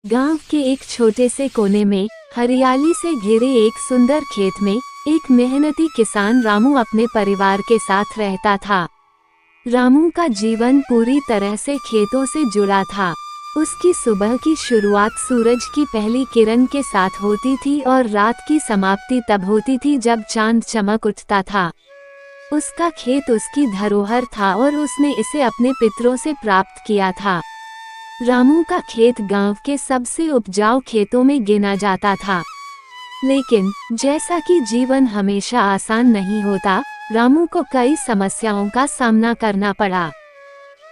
गांव के एक छोटे से कोने में हरियाली से घिरे एक सुंदर खेत में एक मेहनती किसान रामू अपने परिवार के साथ रहता था। रामू का जीवन पूरी तरह से खेतों से जुड़ा था। उसकी सुबह की शुरुआत सूरज की पहली किरण के साथ होती थी और रात की समाप्ति तब होती थी जब चांद चमक उठता था। उसका खेत उसकी धरोहर था और उसने इसे अपने पितरों से प्राप्त किया था। रामू का खेत गांव के सबसे उपजाऊ खेतों में गिना जाता था। लेकिन जैसा कि जीवन हमेशा आसान नहीं होता, रामू को कई समस्याओं का सामना करना पड़ा।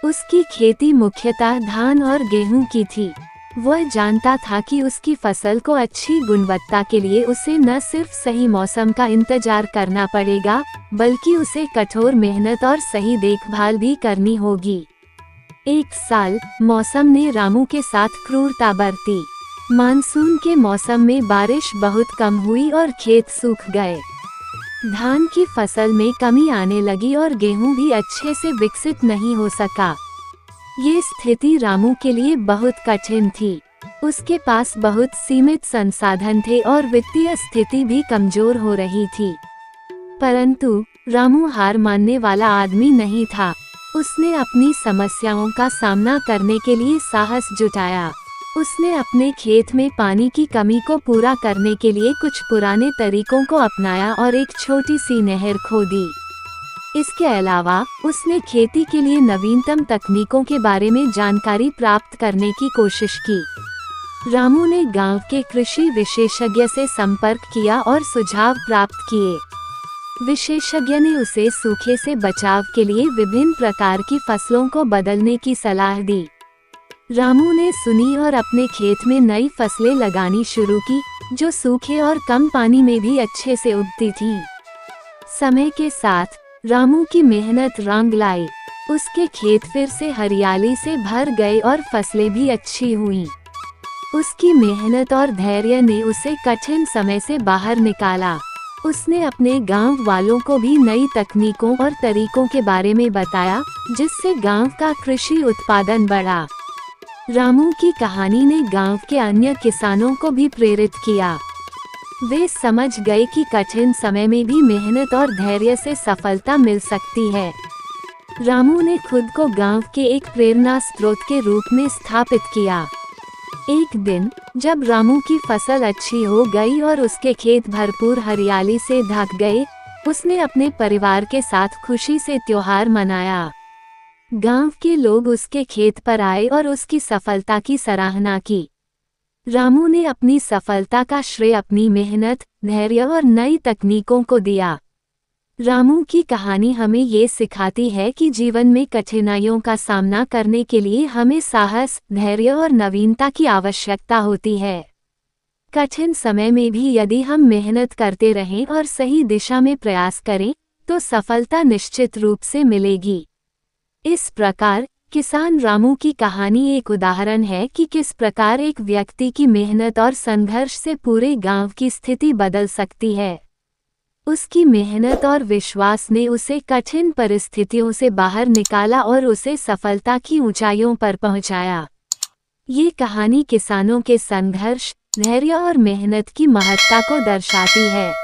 उसकी खेती मुख्यतः धान और गेहूं की थी। वह जानता था कि उसकी फसल को अच्छी गुणवत्ता के लिए उसे न सिर्फ सही मौसम का इंतजार करना पड़ेगा, बल्कि उसे कठोर मेहनत और सही देखभाल भी करनी होगी। एक साल मौसम ने रामू के साथ क्रूरता बरती। मानसून के मौसम में बारिश बहुत कम हुई और खेत सूख गए। धान की फसल में कमी आने लगी और गेहूं भी अच्छे से विकसित नहीं हो सका। ये स्थिति रामू के लिए बहुत कठिन थी। उसके पास बहुत सीमित संसाधन थे और वित्तीय स्थिति भी कमजोर हो रही थी। परंतु रामू हार मानने वाला आदमी नहीं था। उसने अपनी समस्याओं का सामना करने के लिए साहस जुटाया। उसने अपने खेत में पानी की कमी को पूरा करने के लिए कुछ पुराने तरीकों को अपनाया और एक छोटी सी नहर खोदी। इसके अलावा उसने खेती के लिए नवीनतम तकनीकों के बारे में जानकारी प्राप्त करने की कोशिश की। रामू ने गांव के कृषि विशेषज्ञ से संपर्क किया और सुझाव प्राप्त किए। विशेषज्ञ ने उसे सूखे से बचाव के लिए विभिन्न प्रकार की फसलों को बदलने की सलाह दी। रामू ने सुनी और अपने खेत में नई फसलें लगानी शुरू की, जो सूखे और कम पानी में भी अच्छे से उगती थीं। समय के साथ रामू की मेहनत रंग लाई। उसके खेत फिर से हरियाली से भर गए और फसलें भी अच्छी हुईं। उसकी मेहनत और धैर्य ने उसे कठिन समय से बाहर निकाला। उसने अपने गांव वालों को भी नई तकनीकों और तरीकों के बारे में बताया, जिससे गांव का कृषि उत्पादन बढ़ा। रामू की कहानी ने गांव के अन्य किसानों को भी प्रेरित किया। वे समझ गए कि कठिन समय में भी मेहनत और धैर्य से सफलता मिल सकती है। रामू ने खुद को गांव के एक प्रेरणा स्रोत के रूप में स्थापित किया। एक दिन जब रामू की फसल अच्छी हो गई और उसके खेत भरपूर हरियाली से ढक गए, उसने अपने परिवार के साथ खुशी से त्योहार मनाया। गांव के लोग उसके खेत पर आए और उसकी सफलता की सराहना की। रामू ने अपनी सफलता का श्रेय अपनी मेहनत, धैर्य और नई तकनीकों को दिया। रामू की कहानी हमें ये सिखाती है कि जीवन में कठिनाइयों का सामना करने के लिए हमें साहस, धैर्य और नवीनता की आवश्यकता होती है। कठिन समय में भी यदि हम मेहनत करते रहें और सही दिशा में प्रयास करें, तो सफलता निश्चित रूप से मिलेगी। इस प्रकार किसान रामू की कहानी एक उदाहरण है कि किस प्रकार एक व्यक्ति की मेहनत और संघर्ष से पूरे गांव की स्थिति बदल सकती है। उसकी मेहनत और विश्वास ने उसे कठिन परिस्थितियों से बाहर निकाला और उसे सफलता की ऊंचाइयों पर पहुंचाया। ये कहानी किसानों के संघर्ष, धैर्य और मेहनत की महत्ता को दर्शाती है।